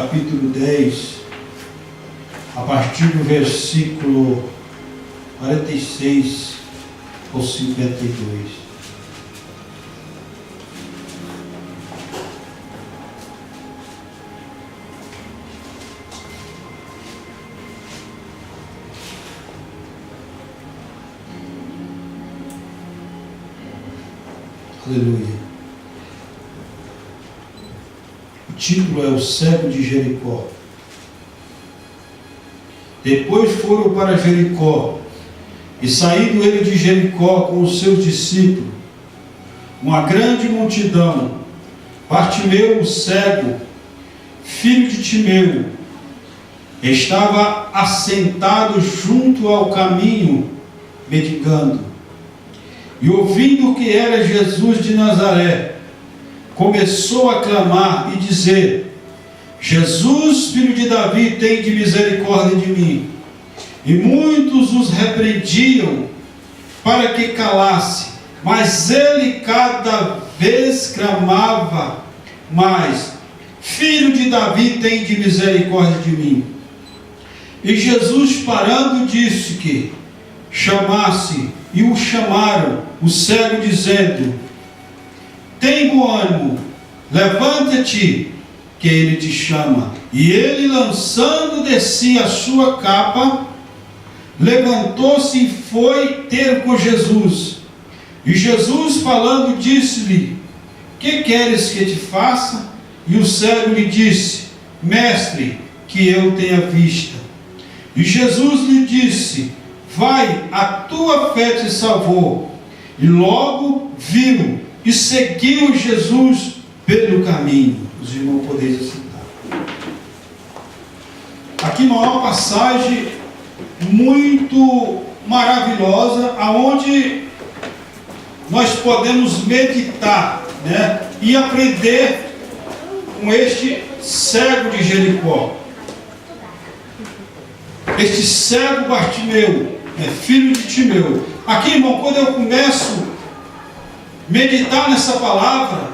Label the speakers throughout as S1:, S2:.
S1: capítulo 10, a partir do versículo 46 ao 52. Aleluia. O título é O Cego de Jericó. Depois foram para Jericó, e saindo ele de Jericó com os seus discípulos, uma grande multidão, Bartimeu o cego, filho de Timeu, estava assentado junto ao caminho, mendigando. E ouvindo que era Jesus de Nazaré, começou a clamar e dizer: Jesus, filho de Davi, tem de misericórdia de mim. E muitos os repreendiam para que calasse, mas ele cada vez clamava mais: Filho de Davi, tem de misericórdia de mim. E Jesus, parando, disse que chamasse, e o chamaram, o cego, dizendo: tem bom ânimo, levanta-te, que ele te chama. E ele, lançando de si a sua capa, levantou-se e foi ter com Jesus. E Jesus, falando, disse-lhe: que queres que te faça? E o cego lhe disse: Mestre, que eu tenha vista. E Jesus lhe disse: vai, a tua fé te salvou. E logo viu e seguiu Jesus pelo caminho. Os irmãos podem assentar. Aqui não há uma passagem muito maravilhosa, aonde nós podemos meditar, e aprender com este cego de Jericó. Este cego Bartimeu, filho de Timeu. Aqui, irmão, quando eu começo a meditar nessa palavra,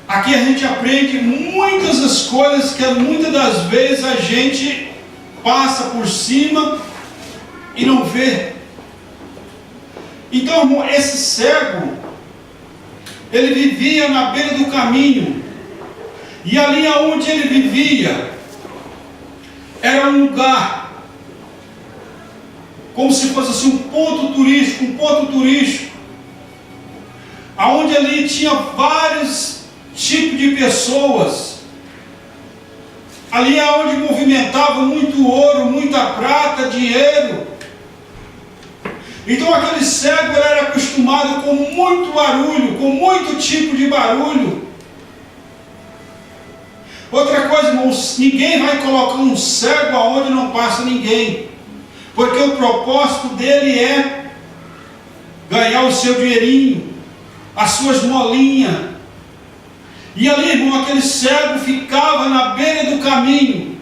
S1: aqui a gente aprende muitas das coisas que muitas das vezes a gente passa por cima e não vê. Então, irmão, esse cego, ele vivia na beira do caminho, e ali onde ele vivia era um lugar como se fosse assim um ponto turístico, aonde ali tinha vários tipos de pessoas. Ali é onde movimentava muito ouro, muita prata, dinheiro. Então aquele cego, ele era acostumado com muito barulho, com muito tipo de barulho. Outra coisa, irmãos, ninguém vai colocar um cego aonde não passa ninguém, porque o propósito dele é ganhar o seu dinheirinho, as suas molinhas. E ali, irmão, aquele cego ficava na beira do caminho.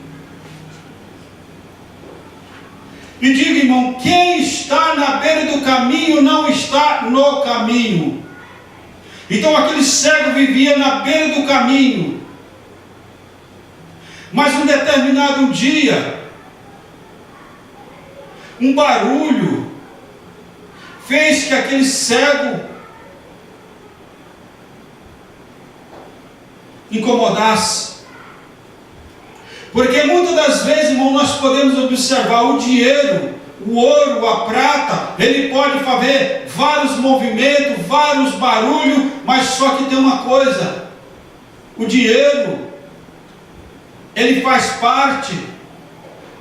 S1: E diga, irmão, quem está na beira do caminho não está no caminho. Então aquele cego vivia na beira do caminho. Mas um determinado dia, um barulho fez que aquele cego incomodasse. Porque muitas das vezes, irmão, nós podemos observar o dinheiro, o ouro, a prata, ele pode fazer vários movimentos, vários barulhos, mas só que tem uma coisa: o dinheiro, ele faz parte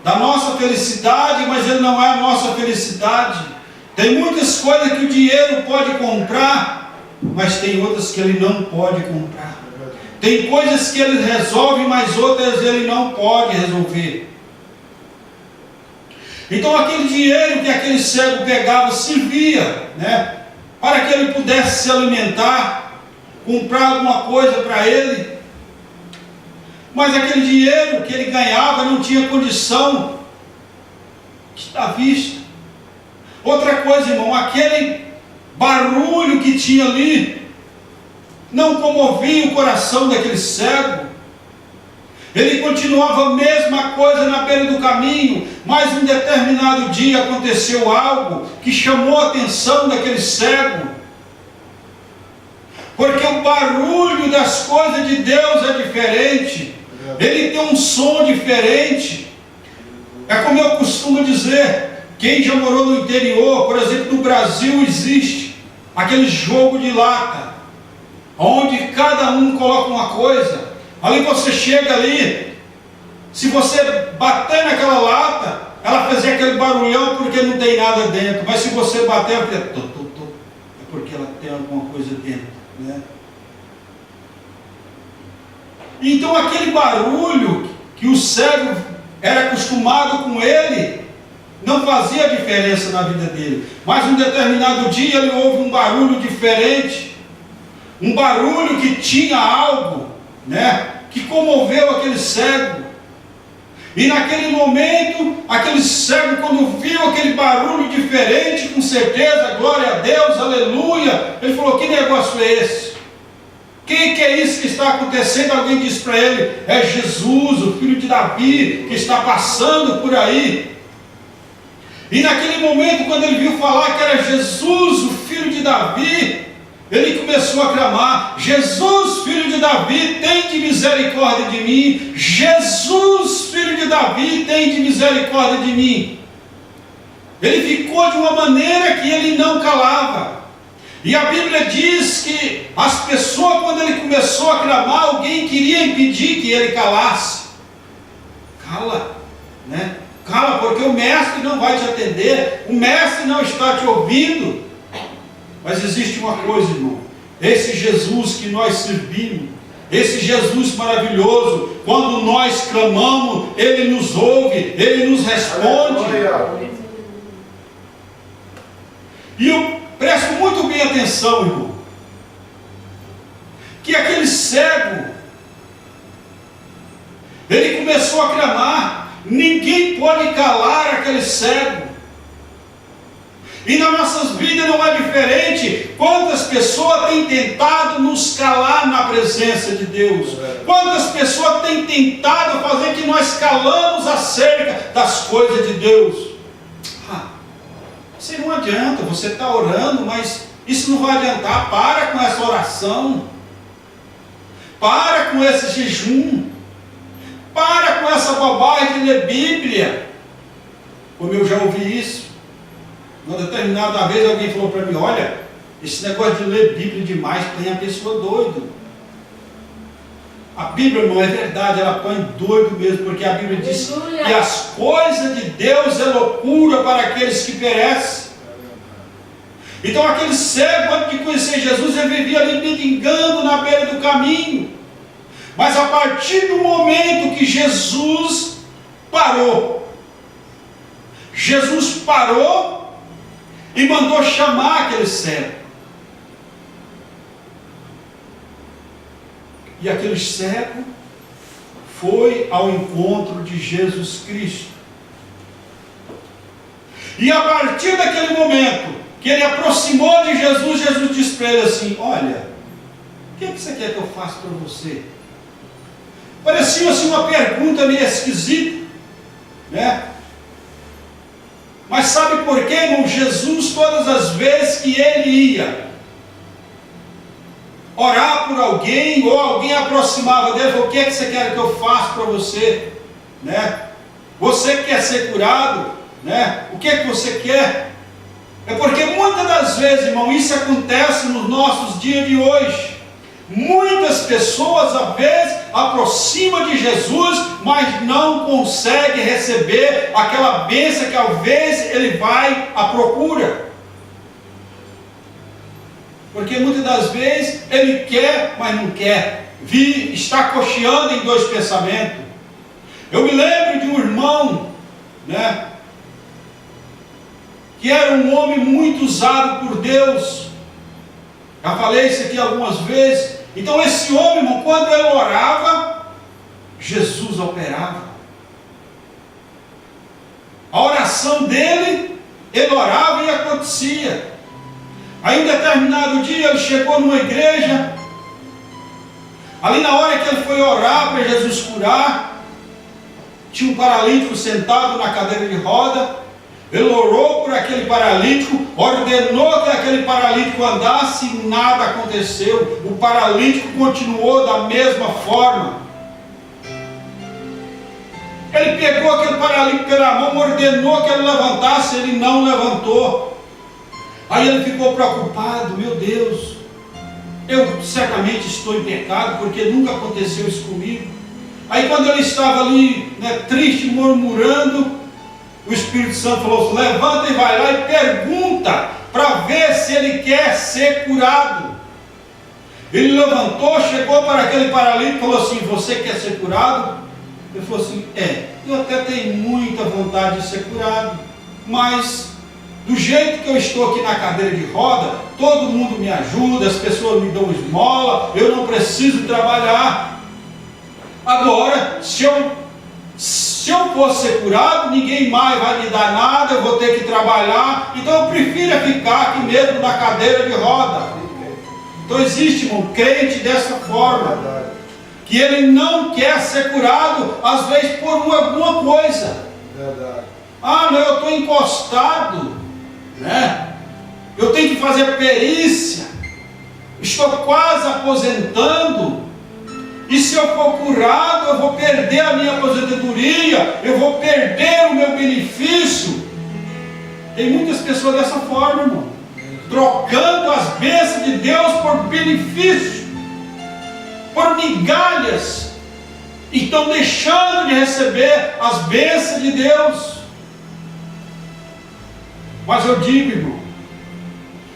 S1: da nossa felicidade, mas ele não é a nossa felicidade. Tem muitas coisas que o dinheiro pode comprar, mas tem outras que ele não pode comprar. Tem coisas que ele resolve, mas outras ele não pode resolver. Então aquele dinheiro que aquele cego pegava servia, para que ele pudesse se alimentar, comprar alguma coisa para ele. Mas aquele dinheiro que ele ganhava não tinha condição de estar vista. Outra coisa, irmão, aquele barulho que tinha ali não comovia o coração daquele cego. Ele continuava a mesma coisa na beira do caminho, mas um determinado dia aconteceu algo que chamou a atenção daquele cego. Porque o barulho das coisas de Deus é diferente. Ele tem um som diferente. É como eu costumo dizer, quem já morou no interior, por exemplo, no Brasil existe aquele jogo de lata, onde cada um coloca uma coisa. Ali você chega ali, se você bater naquela lata, ela fazia aquele barulhão porque não tem nada dentro. Mas se você bater, ela fica é porque ela tem alguma coisa dentro, né? Então aquele barulho que o cego era acostumado com ele, não fazia diferença na vida dele. Mas um determinado dia ele ouve um barulho diferente, um barulho que tinha algo, né, que comoveu aquele cego. E naquele momento, aquele cego, quando viu aquele barulho diferente, com certeza, glória a Deus, aleluia, ele falou: que negócio é esse? Que é isso que está acontecendo? Alguém disse para ele: é Jesus, o filho de Davi, que está passando por aí. E naquele momento, quando ele viu falar que era Jesus, o filho de Davi, ele começou a clamar: Jesus, filho de Davi, tem de misericórdia de mim. Jesus, filho de Davi, tem de misericórdia de mim. Ele ficou de uma maneira que ele não calava. E a Bíblia diz que as pessoas, quando ele começou a clamar, alguém queria impedir que ele calasse. Cala, né? Cala, porque o mestre não vai te atender, o mestre não está te ouvindo. Mas existe uma coisa, irmão: esse Jesus que nós servimos, esse Jesus maravilhoso, quando nós clamamos, Ele nos ouve, Ele nos responde. E eu presto muito bem atenção, irmão, que aquele cego, ele começou a clamar. Ninguém pode calar aquele cego. E nas nossas vidas não é diferente. Quantas pessoas têm tentado nos calar na presença de Deus? Quantas pessoas têm tentado fazer que nós calamos acerca das coisas de Deus? Isso não adianta, você está orando, mas isso não vai adiantar. Para com essa oração. Para com esse jejum. Para com essa bobagem de ler Bíblia. Como eu já ouvi isso. Uma determinada vez alguém falou para mim: olha, esse negócio de ler Bíblia demais põe a pessoa doido. A Bíblia, irmão, é verdade, ela põe doido mesmo, porque a Bíblia diz que as coisas de Deus é loucura para aqueles que perecem. Então aquele cego, antes de conhecer Jesus, ele vivia ali mendigando na beira do caminho. Mas a partir do momento que Jesus parou e mandou chamar aquele cego. E aquele cego foi ao encontro de Jesus Cristo. E a partir daquele momento que ele aproximou de Jesus, Jesus disse para ele assim: olha, o que você quer que eu faça para você? Parecia assim uma pergunta meio esquisita, né? Mas sabe por quê, irmão? Jesus, todas as vezes que ele ia orar por alguém, ou alguém aproximava dele, falou: o que é que você quer que eu faça para você? Né? Você quer ser curado? Né? O que é que você quer? É porque muitas das vezes, irmão, isso acontece nos nossos dias de hoje. Muitas pessoas, às vezes, aproximam de Jesus, mas não conseguem receber aquela bênção que, às vezes, ele vai à procura. Porque muitas das vezes ele quer, mas não quer. Está cocheando em dois pensamentos. Eu me lembro de um irmão, né, que era um homem muito usado por Deus. Já falei isso aqui algumas vezes. Então esse homem, irmão, quando ele orava, Jesus operava. A oração dele, ele orava e acontecia. Aí, em determinado dia, ele chegou numa igreja. Ali na hora que ele foi orar para Jesus curar, tinha um paralítico sentado na cadeira de roda. Ele orou por aquele paralítico, ordenou que aquele paralítico andasse e nada aconteceu. O paralítico continuou da mesma forma. Ele pegou aquele paralítico pela mão, ordenou que ele levantasse, ele não levantou. Aí ele ficou preocupado, meu Deus, eu certamente estou em pecado, porque nunca aconteceu isso comigo. Aí quando ele estava ali, triste, murmurando, o Espírito Santo falou assim: levanta e vai lá e pergunta, para ver se ele quer ser curado. Ele levantou, chegou para aquele paralítico e falou assim: você quer ser curado? Ele falou assim: eu até tenho muita vontade de ser curado, mas do jeito que eu estou aqui na cadeira de roda, todo mundo me ajuda, as pessoas me dão esmola, eu não preciso trabalhar. Agora, se eu for ser curado, ninguém mais vai me dar nada, eu vou ter que trabalhar, então eu prefiro ficar aqui mesmo na cadeira de roda. Então existe um crente dessa forma, que ele não quer ser curado, às vezes por alguma coisa. Ah, não, eu estou encostado, eu tenho que fazer perícia, estou quase aposentando. E se eu for curado, eu vou perder a minha aposentadoria, eu vou perder o meu benefício. Tem muitas pessoas dessa forma, irmão, trocando as bênçãos de Deus por benefício, por migalhas, e estão deixando de receber as bênçãos de Deus. Mas eu digo, irmão,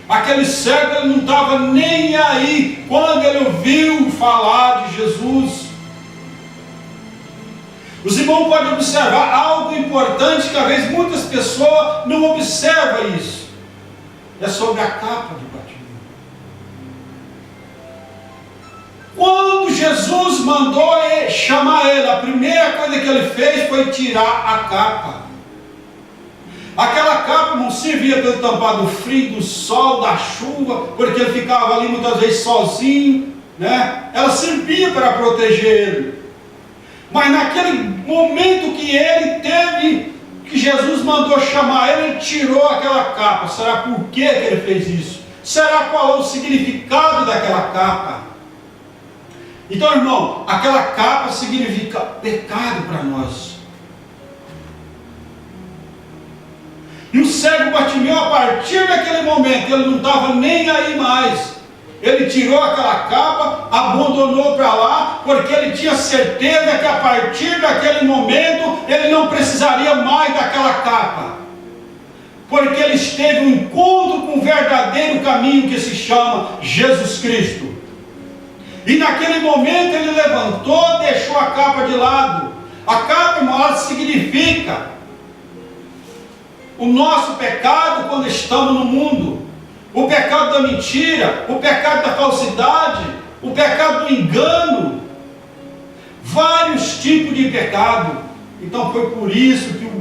S1: aquele cego, ele não estava nem aí quando ele ouviu falar de Jesus. Os irmãos podem observar algo importante que às vezes muitas pessoas não observam isso. É sobre a capa de batismo. Quando Jesus mandou chamar ele, a primeira coisa que ele fez foi tirar a capa. Aquela capa não servia para ele tampar do frio, do sol, da chuva, porque ele ficava ali muitas vezes sozinho, Ela servia para proteger ele. Mas naquele momento que ele teve, que Jesus mandou chamar ele tirou aquela capa. Será por que ele fez isso? Será qual é o significado daquela capa? Então, irmão, aquela capa significa pecado para nós. E o cego Bartimeu, a partir daquele momento, ele não estava nem aí mais. Ele tirou aquela capa, abandonou para lá, porque ele tinha certeza que a partir daquele momento, ele não precisaria mais daquela capa. Porque ele esteve um encontro com o verdadeiro caminho que se chama Jesus Cristo. E naquele momento ele levantou, deixou a capa de lado. A capa, irmão, significa o nosso pecado quando estamos no mundo, o pecado da mentira, o pecado da falsidade, o pecado do engano, vários tipos de pecado. Então foi por isso que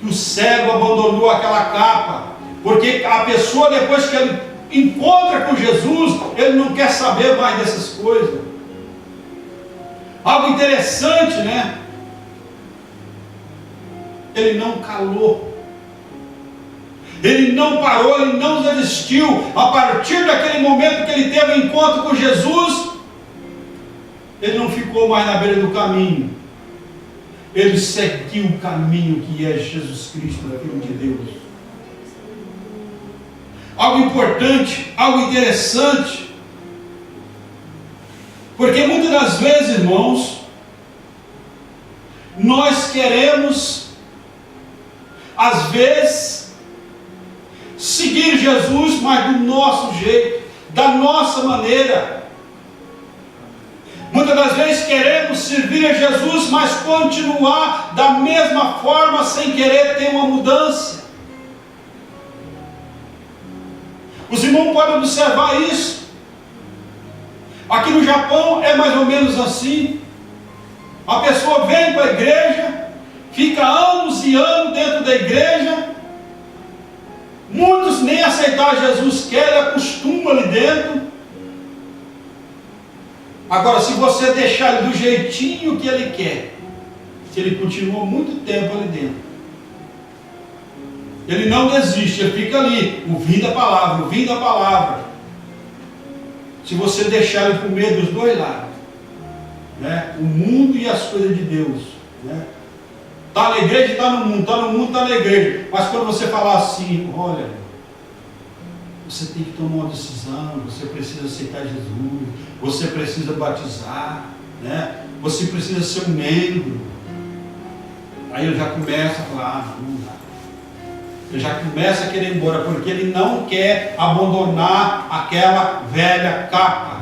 S1: o cego abandonou aquela capa, porque a pessoa, depois que ele encontra com Jesus, ele não quer saber mais dessas coisas. Algo interessante, Ele não calou. Ele não parou, ele não desistiu. A partir daquele momento que ele teve um encontro com Jesus, ele não ficou mais na beira do caminho. Ele seguiu o caminho que é Jesus Cristo, o Filho de Deus. Algo importante, algo interessante, porque muitas das vezes, irmãos, nós queremos, às vezes, seguir Jesus, mas do nosso jeito, da nossa maneira. Muitas das vezes queremos servir a Jesus, mas continuar da mesma forma, sem querer ter uma mudança. Os irmãos podem observar isso. Aqui no Japão é mais ou menos assim. A pessoa vem para a igreja, fica anos e anos dentro da igreja. Muitos nem aceitar Jesus querem, acostumam ali dentro. Agora, se você deixar ele do jeitinho que ele quer, se ele continuou muito tempo ali dentro. Ele não desiste, ele fica ali, ouvindo a palavra, ouvindo a palavra. Se você deixar ele comer dos dois lados, né? O mundo e as coisas de Deus, né? Está na igreja e está no mundo, está no mundo, está na igreja. Mas quando você falar assim, olha, você tem que tomar uma decisão, você precisa aceitar Jesus, você precisa batizar, né? Você precisa ser um membro. Aí ele já começa a falar, não dá. Ele já começa a querer ir embora, porque ele não quer abandonar aquela velha capa.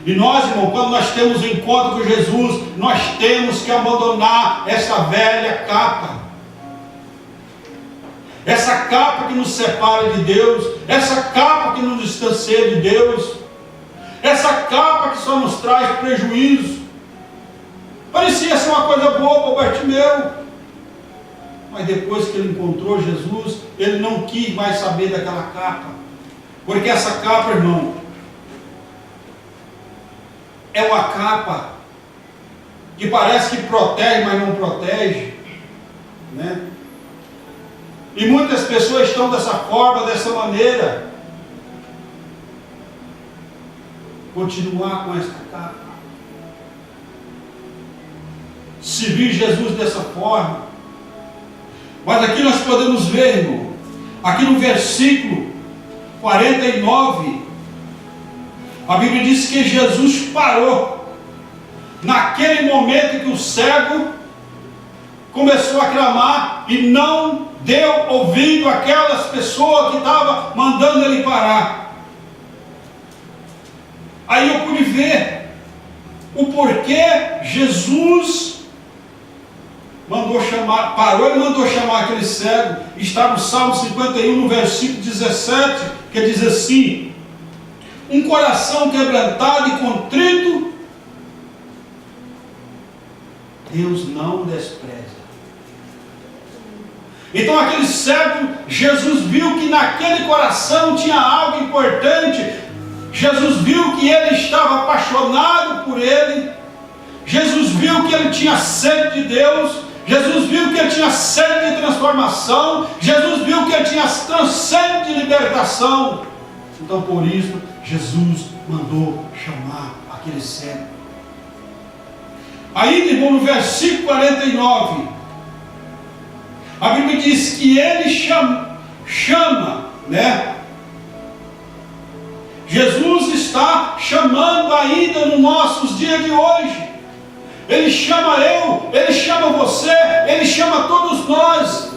S1: E nós, irmão, quando nós temos um encontro com Jesus, nós temos que abandonar essa velha capa. Essa capa que nos separa de Deus, essa capa que nos distancia de Deus, essa capa que só nos traz prejuízo. Parecia ser uma coisa boa para o Bartimeu, mas depois que ele encontrou Jesus, ele não quis mais saber daquela capa, porque essa capa, irmão, é uma capa que parece que protege, mas não protege, né? E muitas pessoas estão dessa forma, dessa maneira. Continuar com esta capa, servir Jesus dessa forma. Mas aqui nós podemos ver, irmão, aqui no versículo 49, a Bíblia diz que Jesus parou, naquele momento que o cego começou a clamar e não deu ouvido àquelas pessoas que estavam mandando ele parar. Aí eu pude ver o porquê Jesus mandou chamar, parou e mandou chamar aquele cego. Está no Salmo 51, no versículo 17, que diz assim: um coração quebrantado e contrito, Deus não despreza. Então aquele cego, Jesus viu que naquele coração tinha algo importante. Jesus viu que ele estava apaixonado por ele. Jesus viu que ele tinha sede de Deus. Jesus viu que ele tinha sede de transformação. Jesus viu que ele tinha sede de libertação. Então por isso Jesus mandou chamar aquele cego. Aí, irmão, no versículo 49, a Bíblia diz que ele chama, né? Jesus está chamando ainda nos nossos dias de hoje. Ele chama eu, ele chama você, ele chama todos nós.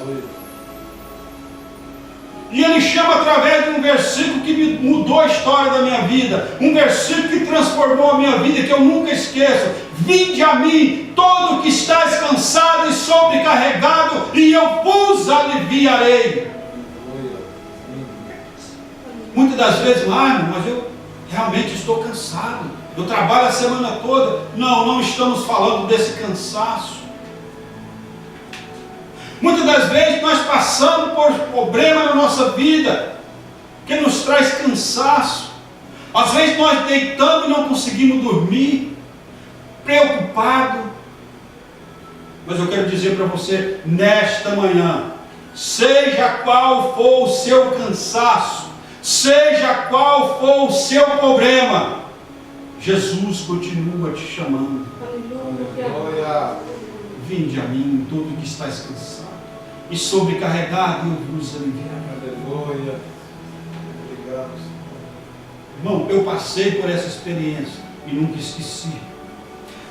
S1: E ele chama através de um versículo que me mudou a história da minha vida. Um versículo que transformou a minha vida, que eu nunca esqueço. Vinde a mim, todo que estás cansado e sobrecarregado, e eu vos aliviarei. Muitas das vezes, mas eu realmente estou cansado. Eu trabalho a semana toda. Não estamos falando desse cansaço. Muitas das vezes nós passamos por problemas na nossa vida que nos traz cansaço. Às vezes nós deitamos e não conseguimos dormir, preocupado. Mas eu quero dizer para você, nesta manhã, seja qual for o seu cansaço, seja qual for o seu problema, Jesus continua te chamando. Aleluia. Vinde a mim, todo que estás cansado e sobrecarregado, eu vos aliviarei. Aleluia. Obrigado. Irmão, eu passei por essa experiência e nunca esqueci.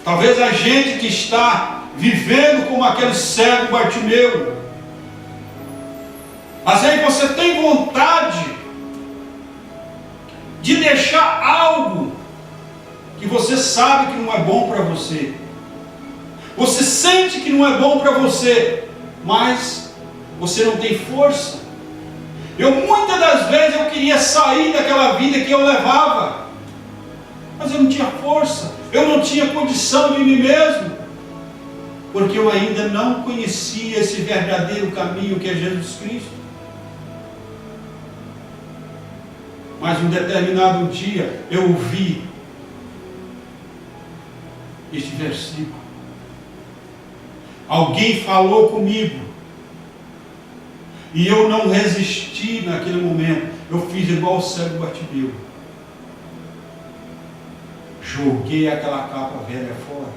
S1: Talvez a gente que está vivendo como aquele cego Bartimeu, às vezes você tem vontade de deixar algo que você sabe que não é bom para você. Você sente que não é bom para você, mas você não tem força. Muitas das vezes eu queria sair daquela vida que eu levava, mas eu não tinha força, eu não tinha condição de mim mesmo, porque eu ainda não conhecia esse verdadeiro caminho que é Jesus Cristo. Mas um determinado dia eu ouvi este versículo. Alguém falou comigo e eu não resisti naquele momento. Eu fiz igual o cego Bartimeu. Joguei aquela capa velha fora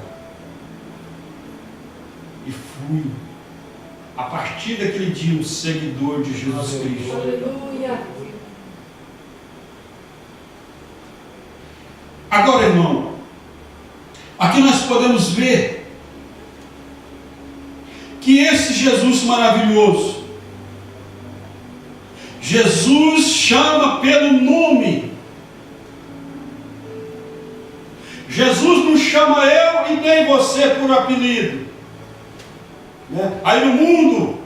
S1: e fui, a partir daquele dia, um seguidor de Jesus Cristo.
S2: Aleluia.
S1: Agora, irmão, aqui nós podemos ver que esse Jesus maravilhoso, Jesus chama pelo nome. Jesus não chama eu e nem você por apelido. Aí no mundo,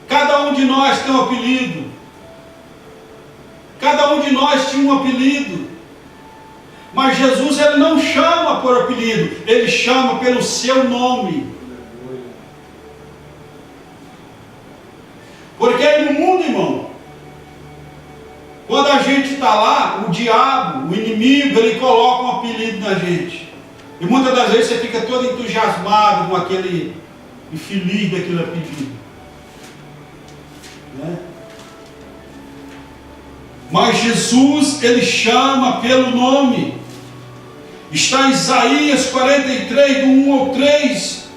S1: cada um de nós tem um apelido. Cada um de nós tinha um apelido. Mas Jesus, ele não chama por apelido, ele chama pelo seu nome. Porque aí no mundo, irmão, quando a gente está lá, o diabo, o inimigo, ele coloca um apelido na gente. E muitas das vezes você fica todo entusiasmado com aquele, e feliz daquele apelido. Né? Mas Jesus, ele chama pelo nome. Está em Isaías 43, do 1 ao 3.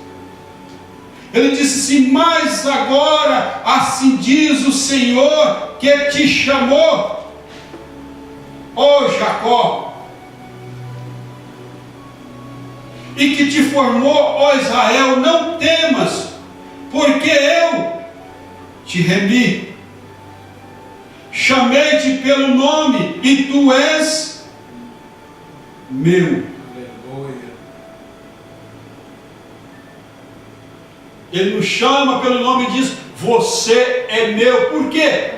S1: Ele disse assim: mas agora, assim diz o Senhor que te chamou, ó Jacó, e que te formou, ó Israel, não temas, porque eu te remi, chamei-te pelo nome, e tu és meu. Ele nos chama pelo nome e diz: você é meu. Por quê?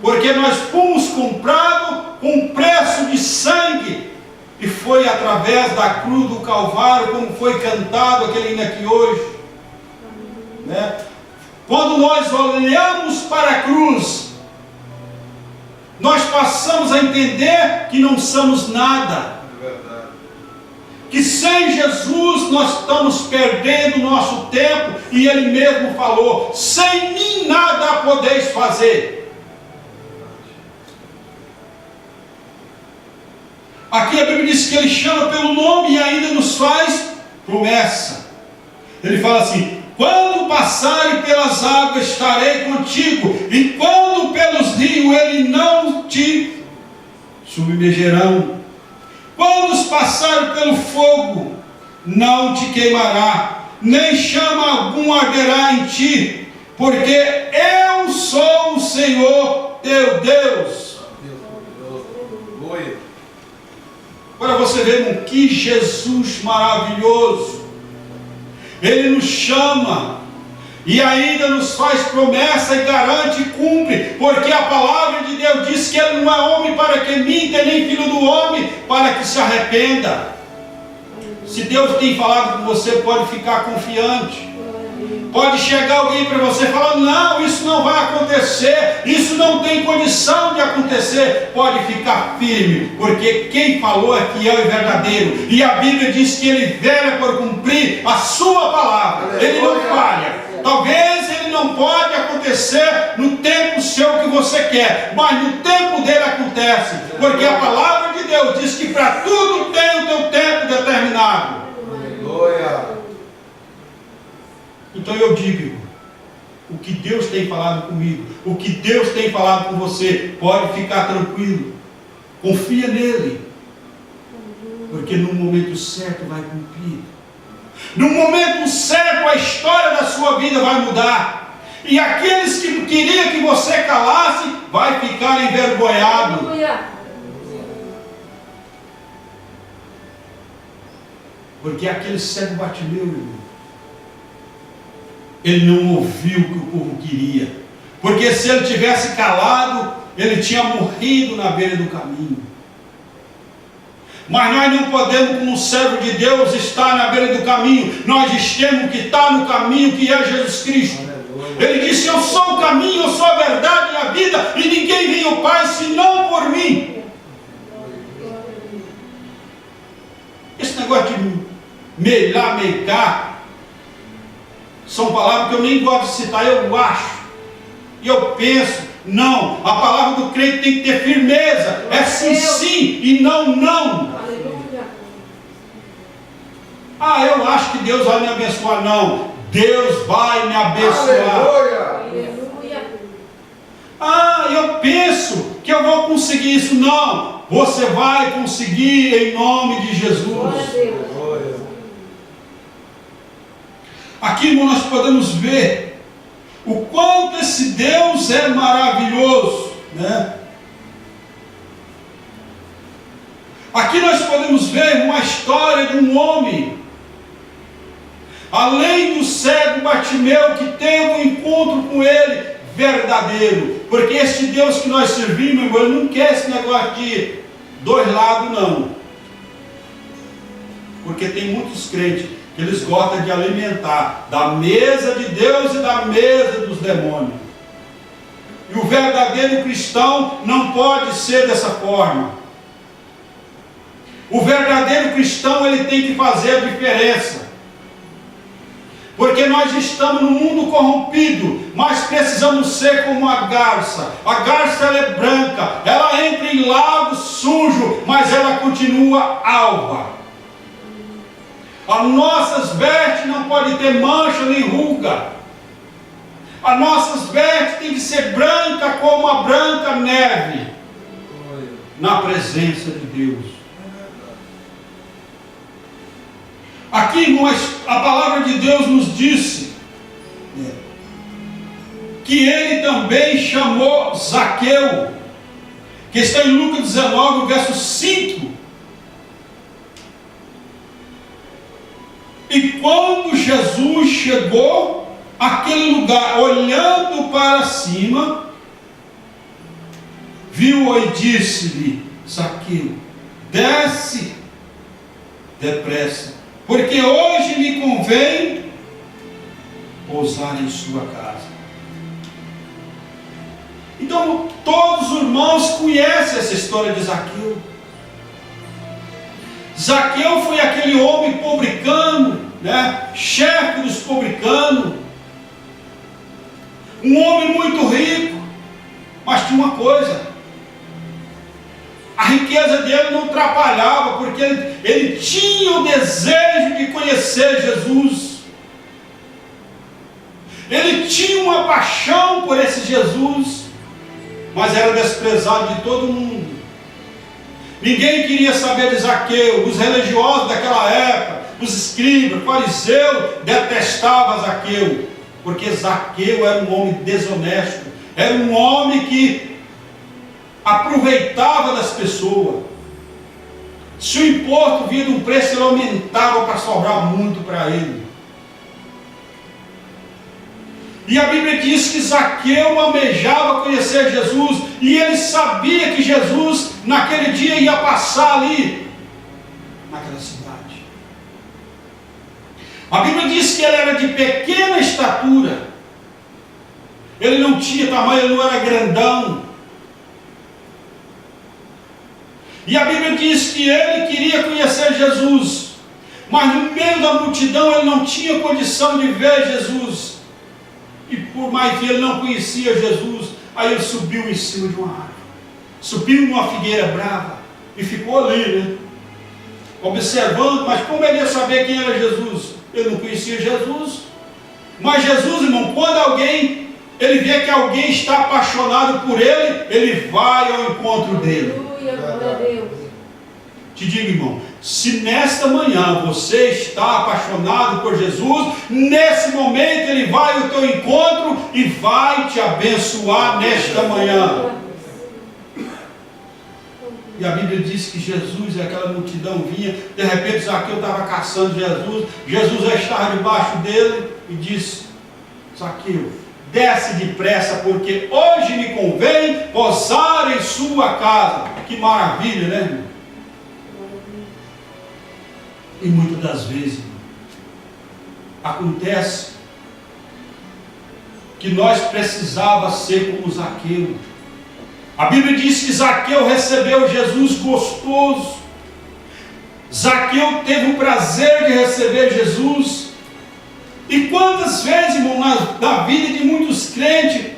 S1: Porque nós fomos comprados com preço de sangue, e foi através da cruz do Calvário, como foi cantado aquele hino aqui hoje, né? Quando nós olhamos para a cruz, nós passamos a entender que não somos nada, que sem Jesus nós estamos perdendo o nosso tempo, e Ele mesmo falou: sem mim nada podeis fazer. Aqui a Bíblia diz que Ele chama pelo nome e ainda nos faz promessa. Ele fala assim: quando passarem pelas águas estarei contigo, e quando pelos rios ele não te submergerão. Quando passarem pelo fogo, não te queimará, nem chama algum arderá em ti, porque eu sou o Senhor teu Deus. Para você ver, irmão, que Jesus maravilhoso. Ele nos chama e ainda nos faz promessa e garante e cumpre, porque a palavra de Deus diz que Ele não é homem para que minta, nem filho do homem para que se arrependa. Se Deus tem falado com você, pode ficar confiante. Pode chegar alguém para você e falar: não, isso não vai acontecer, isso não tem condição de acontecer. Pode ficar firme, porque quem falou é fiel e verdadeiro, e a Bíblia diz que Ele vela por cumprir a sua palavra. Ele não falha. Talvez ele não pode acontecer no tempo seu que você quer, mas no tempo dele acontece, porque a palavra de Deus diz que para tudo tem o teu tempo determinado. Aleluia. Então eu digo, o que Deus tem falado comigo, o que Deus tem falado com você, pode ficar tranquilo, confia nele, porque no momento certo vai cumprir. No momento certo a história da sua vida vai mudar, e aqueles que queriam que você calasse, vai ficar envergonhado. Porque aquele cego Bartimeu, irmão, ele não ouviu o que o povo queria, porque se ele tivesse calado, ele tinha morrido na beira do caminho. Mas nós não podemos, como servo de Deus, estar na beira do caminho. Nós temos que estar no caminho, que é Jesus Cristo. Ele disse: eu sou o caminho, eu sou a verdade e a vida, e ninguém vem ao Pai senão por mim. Esse negócio meio lá, meio cá, são palavras que eu nem gosto de citar, eu acho, e eu penso. Não, a palavra do crente tem que ter firmeza, é sim, sim, e não, não. Ah, eu acho que Deus vai me abençoar. Não, Deus vai me abençoar.
S2: Aleluia.
S1: Ah, eu penso que eu vou conseguir isso. Não, você vai conseguir em nome de Jesus. Aqui, irmão, nós podemos ver o quanto esse Deus é maravilhoso, né? Aqui nós podemos ver uma história de um homem, além do cego Bartimeu, que teve um encontro com ele verdadeiro, porque este Deus que nós servimos, irmão, ele não quer esse negócio de dois lados, não. Porque tem muitos crentes que eles gostam de alimentar da mesa de Deus e da mesa dos demônios. E o verdadeiro cristão não pode ser dessa forma. O verdadeiro cristão, ele tem que fazer a diferença. Porque nós estamos num mundo corrompido, mas precisamos ser como a garça. A garça, ela é branca, ela entra em lago sujo, mas ela continua alva. As nossas vestes não podem ter mancha nem ruga. As nossas vestes têm que ser brancas como a branca neve, na presença de Deus. Aqui, irmãos, a palavra de Deus nos disse que ele também chamou Zaqueu, que está em Lucas 19, verso 5. E quando Jesus chegou àquele lugar, olhando para cima, viu-o e disse-lhe: Zaqueu, desce depressa, porque hoje me convém pousar em sua casa. Então, todos os irmãos conhecem essa história de Zaqueu. Zaqueu foi aquele homem publicano, né? Chefe dos publicanos, um homem muito rico, mas tinha uma coisa: a riqueza dele não atrapalhava, porque ele tinha o desejo de conhecer Jesus, ele tinha uma paixão por esse Jesus, mas era desprezado de todo mundo. Ninguém queria saber de Zaqueu. Os religiosos daquela época, os escribas, fariseus, detestavam Zaqueu, porque Zaqueu era um homem desonesto, era um homem que aproveitava das pessoas. Se o imposto vinha de um preço, ele aumentava para sobrar muito para ele. E a Bíblia diz que Zaqueu almejava conhecer Jesus, e ele sabia que Jesus naquele dia ia passar ali, naquela cidade. A Bíblia diz que ele era de pequena estatura, ele não tinha tamanho, ele não era grandão. E a Bíblia diz que ele queria conhecer Jesus, mas no meio da multidão ele não tinha condição de ver Jesus. E por mais que ele não conhecia Jesus, aí ele subiu em cima de uma árvore, subiu numa figueira brava e ficou ali, né? Observando. Mas como ele ia saber quem era Jesus? Ele não conhecia Jesus. Mas Jesus, irmão, quando ele vê que alguém está apaixonado por ele, ele vai ao encontro dele.
S2: Aleluia, glória a Deus.
S1: Te digo, irmão, se nesta manhã você está apaixonado por Jesus, nesse momento ele vai ao teu encontro e vai te abençoar nesta manhã. E a Bíblia diz que Jesus e aquela multidão vinha, de repente Zaqueu estava caçando Jesus, Jesus já estava debaixo dele e disse: Zaqueu, desce depressa, porque hoje me convém pousar em sua casa. Que maravilha, né, irmão? E muitas das vezes acontece que nós precisávamos ser como Zaqueu. A Bíblia diz que Zaqueu recebeu Jesus gostoso. Zaqueu teve o prazer de receber Jesus. E quantas vezes, irmão, na vida de muitos crentes,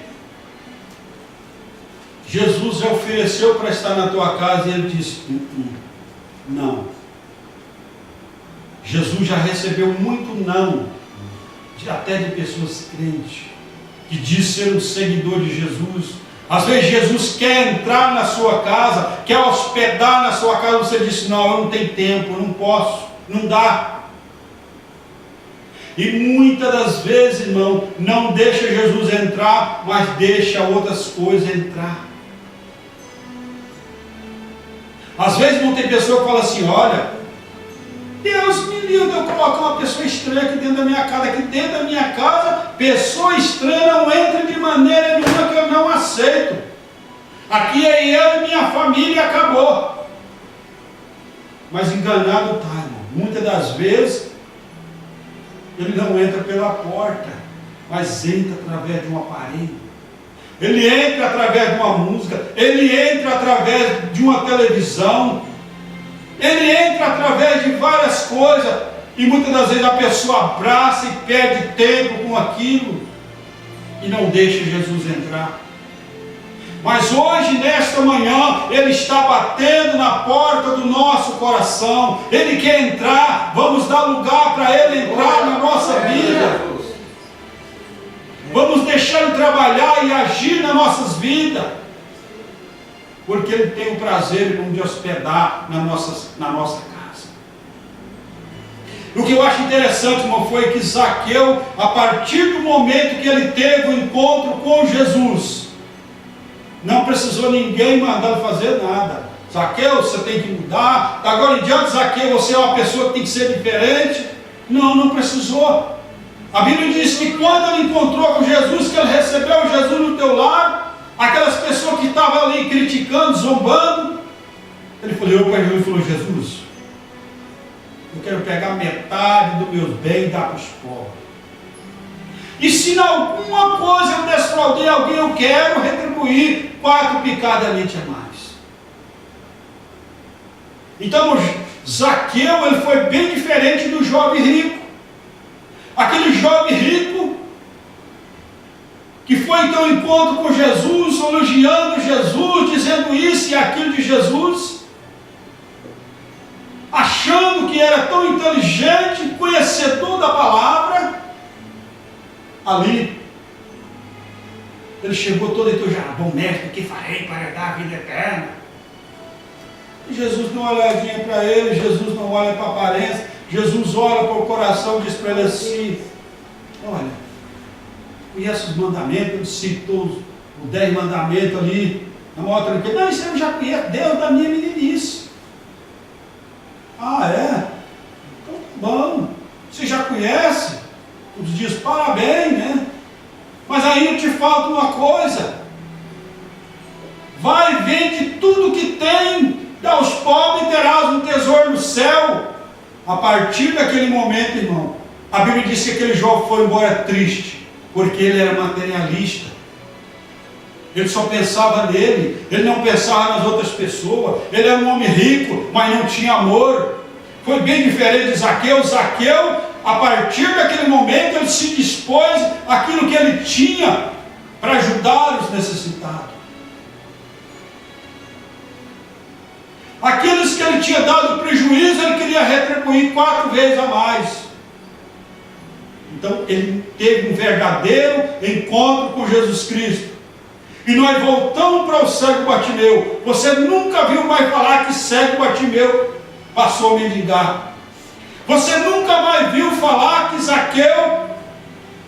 S1: Jesus já ofereceu para estar na tua casa e ele disse: não. Jesus já recebeu muito não, até de pessoas crentes, que diz ser um seguidor de Jesus. Às vezes Jesus quer entrar na sua casa, quer hospedar na sua casa, você diz: não, eu não tenho tempo, eu não posso, não dá. E muitas das vezes, irmão, não deixa Jesus entrar, mas deixa outras coisas entrar. Às vezes não tem pessoa que fala assim: olha, Deus me livre de eu colocar uma pessoa estranha aqui dentro da minha casa. Aqui dentro da minha casa, pessoa estranha não entra de maneira nenhuma, que eu não aceito. Aqui é eu e minha família e acabou. Mas enganado está, irmão. Muitas das vezes, ele não entra pela porta, mas entra através de um aparelho. Ele entra através de uma música, ele entra através de uma televisão, ele entra através de várias coisas, e muitas das vezes a pessoa abraça e perde tempo com aquilo, e não deixa Jesus entrar. Mas hoje, nesta manhã, Ele está batendo na porta do nosso coração. Ele quer entrar, vamos dar lugar para Ele entrar na nossa vida. Vamos deixar Ele trabalhar e agir nas nossas vidas. Porque Ele tem o prazer de hospedar na nossa casa. O que eu acho interessante, irmão, foi que Zaqueu, a partir do momento que ele teve o encontro com Jesus, não precisou ninguém mandar fazer nada. Zaqueu, você tem que mudar. Agora em diante, Zaqueu, você é uma pessoa que tem que ser diferente. Não precisou. A Bíblia diz que quando ele encontrou com Jesus, que ele recebeu Jesus no teu lar, aquelas pessoas que estavam ali criticando, zombando, ele falou para Jesus e falou: Jesus, eu quero pegar metade dos meus bens e dar para os pobres. E se em alguma coisa eu defraudei alguém, eu quero retribuir 4 picadas ali a mais. Então Zaqueu, ele foi bem diferente do jovem rico. Aquele jovem rico que foi então ao encontro com Jesus, elogiando Jesus, dizendo isso e aquilo de Jesus, achando que era tão inteligente, conhecedor da palavra. Ali, ele chegou todo e já: bom mestre, que farei para herdar a vida eterna? E Jesus não olha olhadinha para ele, Jesus não olha para a aparência, Jesus olha para o coração e diz para ele assim: olha, conhece os mandamentos, ele citou os 10 mandamentos ali, na maior tranquilidade. Não, isso eu já conheço, Deus da minha meninice. Ah, é? Então tá bom, você já conhece? Todos dias, parabéns, né? Mas ainda te falta uma coisa: vai, vende tudo que tem, dá aos pobres e terás um tesouro no céu. A partir daquele momento, irmão, a Bíblia diz que aquele jovem foi embora triste, porque ele era materialista. Ele só pensava nele, ele não pensava nas outras pessoas. Ele era um homem rico, mas não tinha amor. Foi bem diferente de Zaqueu. Zaqueu, a partir daquele momento, ele se dispôs aquilo que ele tinha para ajudar os necessitados. Aqueles que ele tinha dado prejuízo, ele queria retribuir 4 vezes a mais. Então ele teve um verdadeiro encontro com Jesus Cristo. E nós voltamos para o cego Bartimeu. Você nunca viu mais falar que cego Bartimeu passou a mendigar. Você nunca mais viu falar que Zaqueu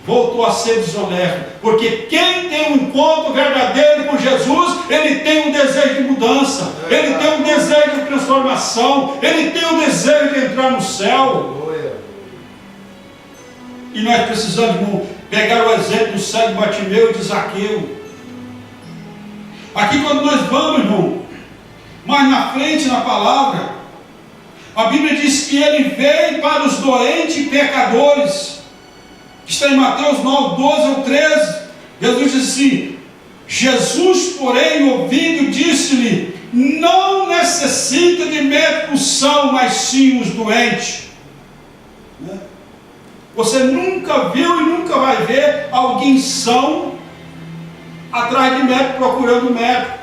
S1: voltou a ser desonesto. Porque quem tem um encontro verdadeiro com Jesus, ele tem um desejo de mudança, ele tem um desejo de transformação, ele tem um desejo de entrar no céu. E nós precisamos pegar o exemplo do cego Bartimeu e de Zaqueu. Aqui quando nós vamos, irmão, mais na frente na palavra, a Bíblia diz que ele veio para os doentes e pecadores. Está em Mateus 9, 12 ou 13. Jesus diz assim: Jesus, porém, ouvindo, disse-lhe: não necessita de médico são, mas sim os doentes. Né? Você nunca viu e nunca vai ver alguém são atrás de médico, procurando médico.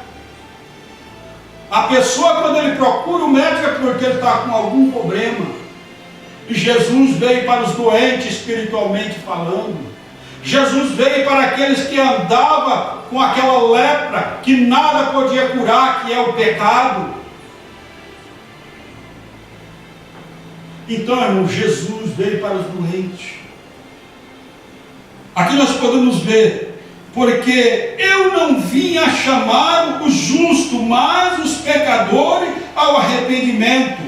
S1: A pessoa, quando ele procura o médico, é porque ele está com algum problema. E Jesus veio para os doentes espiritualmente falando. Jesus veio para aqueles que andavam com aquela lepra que nada podia curar, que é o pecado. Então, irmão, Jesus veio para os doentes. Aqui nós podemos ver, porque eu não vim a chamar os justos, mas os pecadores ao arrependimento.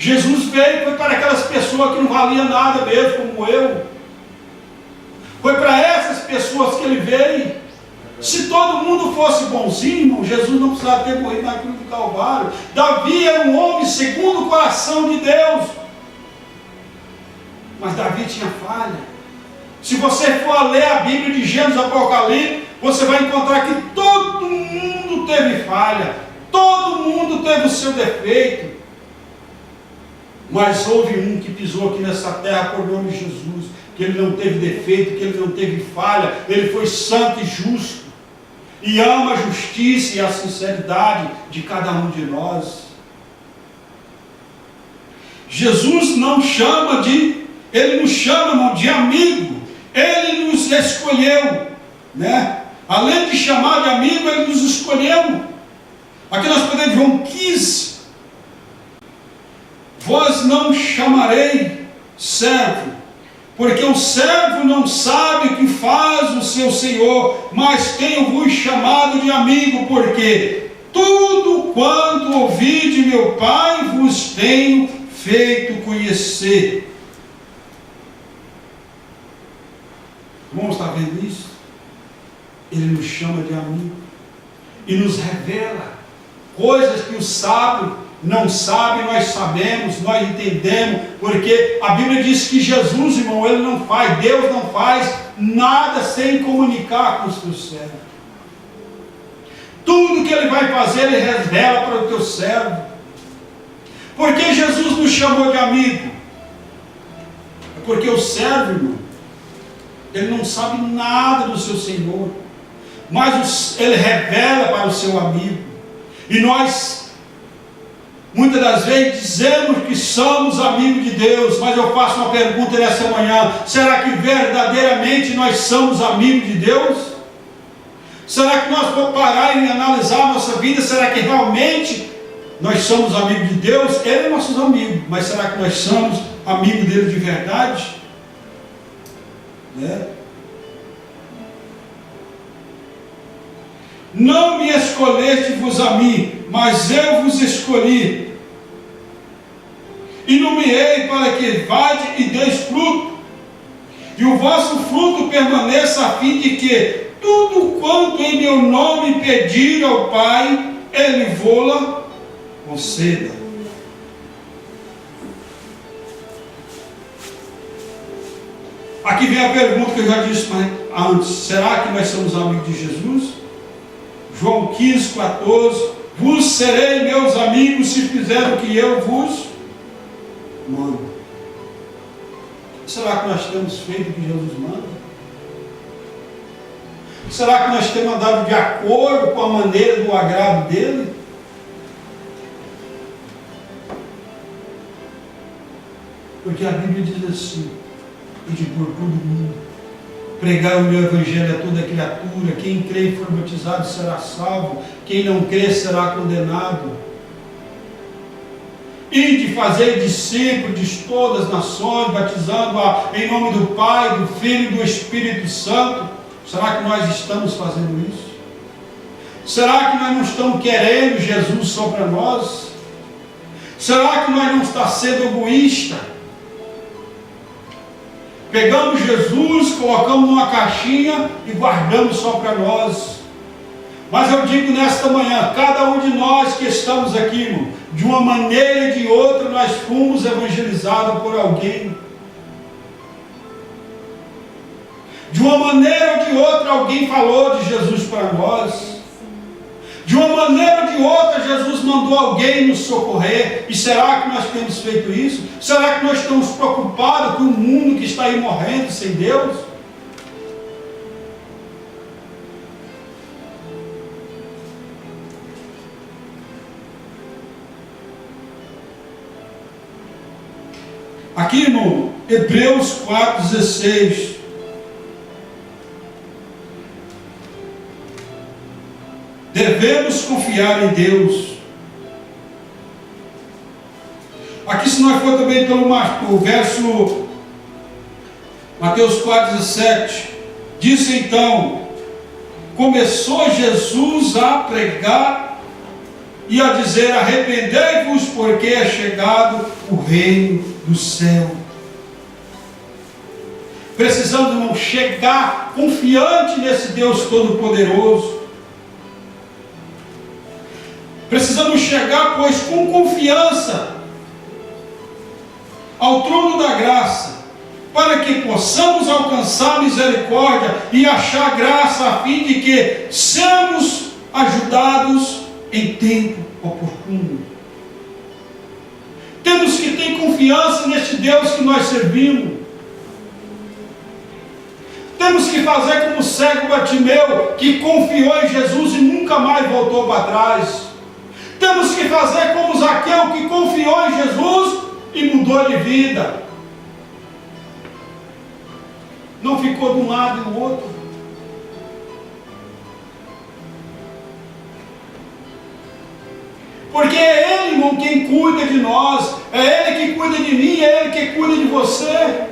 S1: Jesus veio, foi para aquelas pessoas que não valiam nada mesmo, como eu. Foi para essas pessoas que ele veio. Se todo mundo fosse bonzinho, irmão, Jesus não precisava ter morrido na cruz do Calvário. Davi era um homem segundo o coração de Deus. Mas Davi tinha falha. Se você for ler a Bíblia de Gênesis e Apocalipse, você vai encontrar que todo mundo teve falha. Todo mundo teve o seu defeito. Mas houve um que pisou aqui nessa terra por nome de Jesus, que ele não teve defeito, que ele não teve falha, ele foi santo e justo, e ama a justiça e a sinceridade de cada um de nós. Jesus não chama de, ele nos chama de amigo, ele nos escolheu, né? Além de chamar de amigo, ele nos escolheu. Aqui nós podemos ver João 15. Vós não chamarei servo, porque o servo não sabe o que faz o seu senhor, mas tenho-vos chamado de amigo, porque tudo quanto ouvi de meu Pai vos tenho feito conhecer. Vamos estar vendo isso? Ele nos chama de amigo e nos revela coisas que o sábio não sabe, nós sabemos, nós entendemos, porque a Bíblia diz que Jesus, irmão, ele não faz, Deus não faz nada sem comunicar com os seus servos. Tudo que ele vai fazer, ele revela para o teu servo. Por que Jesus nos chamou de amigo? É porque o servo, irmão, ele não sabe nada do seu Senhor, mas ele revela para o seu amigo. E nós muitas das vezes dizemos que somos amigos de Deus, mas eu faço uma pergunta nessa manhã: será que verdadeiramente nós somos amigos de Deus? Será que nós vamos parar e analisar a nossa vida? Será que realmente nós somos amigos de Deus? Ele é nossos amigos, mas será que nós somos amigos dele de verdade? Né? Não me escolheste-vos a mim, mas eu vos escolhi, e nomeei para que vade e deis fruto, e o vosso fruto permaneça, a fim de que tudo quanto em meu nome pedir ao Pai, Ele vô-la conceda. Aqui vem a pergunta que eu já disse antes: será que nós somos amigos de Jesus? João 15, 14: vos serei meus amigos se fizer o que eu vos mando. Será que nós temos feito o que Jesus manda? Será que nós temos andado de acordo com a maneira do agrado dele? Porque a Bíblia diz assim: ide por todo mundo, pregar o meu evangelho a toda criatura, quem crê e for batizado será salvo, quem não crê será condenado. Ide fazer discípulos de todas as nações, batizando em nome do Pai, do Filho e do Espírito Santo. Será que nós estamos fazendo isso? Será que nós não estamos querendo Jesus só para nós? Será que nós não estamos sendo egoístas? Pegamos Jesus, colocamos numa caixinha e guardamos só para nós. Mas eu digo nesta manhã, cada um de nós que estamos aqui, irmão, de uma maneira e de outra, nós fomos evangelizados por alguém. De uma maneira ou de outra, alguém falou de Jesus para nós. De uma maneira ou de outra, Jesus mandou alguém nos socorrer. E será que nós temos feito isso? Será que nós estamos preocupados com o mundo que está aí morrendo sem Deus? Aqui no Hebreus 4,16, devemos confiar em Deus. Aqui, se nós for também pelo verso Mateus 4,17, disse então: começou Jesus a pregar e a dizer: arrependei-vos, porque é chegado o reino do céu. Precisamos, irmão, chegar confiante nesse Deus Todo-Poderoso. Precisamos chegar, pois, com confiança ao trono da graça, para que possamos alcançar misericórdia e achar graça, a fim de que sejamos ajudados em tempo oportuno. Temos que ter confiança neste Deus que nós servimos. Temos que fazer como o cego Bartimeu, que confiou em Jesus e nunca mais voltou para trás. Temos que fazer como Zaqueu, que confiou em Jesus e mudou de vida. Não ficou de um lado e do outro. Porque é Ele, irmão, quem cuida de nós. É Ele que cuida de mim, é Ele que cuida de você.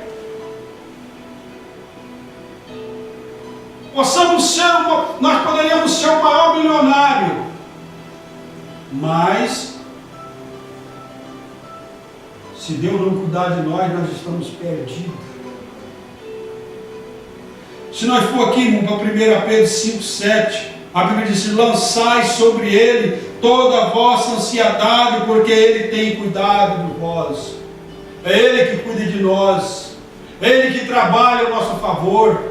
S1: Nós poderíamos ser o maior milionário, mas se Deus não cuidar de nós, nós estamos perdidos. Se nós for aqui, irmão, para 1 Pedro 5,7, a Bíblia diz: lançai sobre Ele toda a vossa ansiedade, porque Ele tem cuidado de vós. É Ele que cuida de nós, é Ele que trabalha a nosso favor.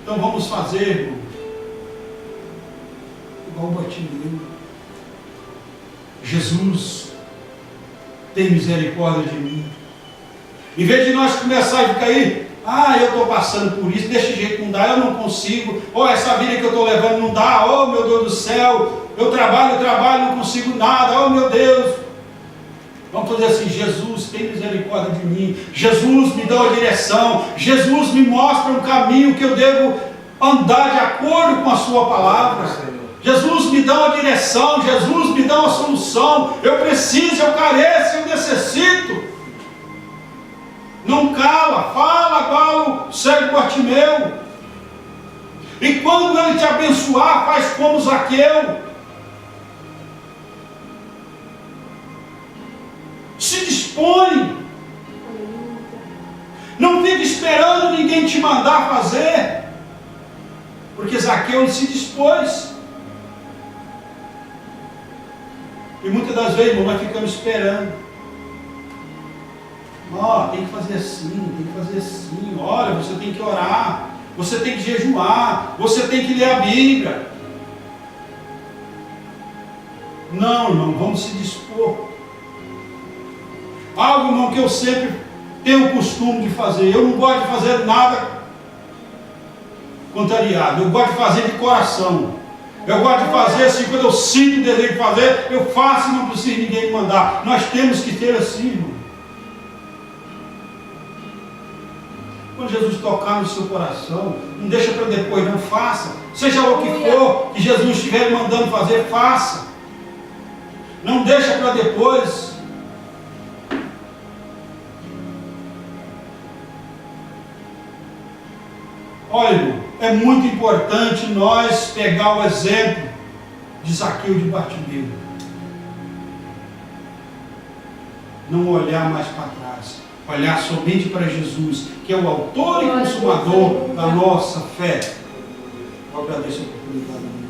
S1: Então vamos fazer, irmão, igual o Bartimeu. Jesus, tem misericórdia de mim. Em vez de nós começar a ficar aí, eu estou passando por isso, desse jeito não dá, eu não consigo, essa vida que eu estou levando não dá, meu Deus do céu, eu trabalho, não consigo nada, meu Deus. Vamos fazer assim: Jesus, tem misericórdia de mim. Jesus, me dá a direção. Jesus, me mostra um caminho que eu devo andar de acordo com a sua palavra. Jesus, me dá uma direção. Jesus, me dá uma solução. Eu preciso, eu careço, eu necessito. Não cala, fala igual o cego Bartimeu. E quando Ele te abençoar, faz como Zaqueu. Se dispõe. Não fique esperando ninguém te mandar fazer. Porque Zaqueu se dispôs. E muitas das vezes, irmão, nós ficamos esperando. Tem que fazer assim, tem que fazer assim. Olha, você tem que orar, você tem que jejuar, você tem que ler a Bíblia. Não, irmão, vamos se dispor. Algo, irmão, que eu sempre tenho o costume de fazer. Eu não gosto de fazer nada contrariado. Eu gosto de fazer de coração. Eu gosto de fazer assim, quando eu sinto o desejo de fazer, eu faço e não preciso de ninguém me mandar. Nós temos que ter assim, irmão. Quando Jesus tocar no seu coração, não deixa para depois, não, faça. Seja o que for que Jesus estiver mandando fazer, faça. Não deixa para depois. Olha, irmão, é muito importante nós pegar o exemplo de Zaqueu e de Bartimeu. Não olhar mais para trás. Olhar somente para Jesus, que é o autor e consumador da nossa fé. Eu agradeço a oportunidade.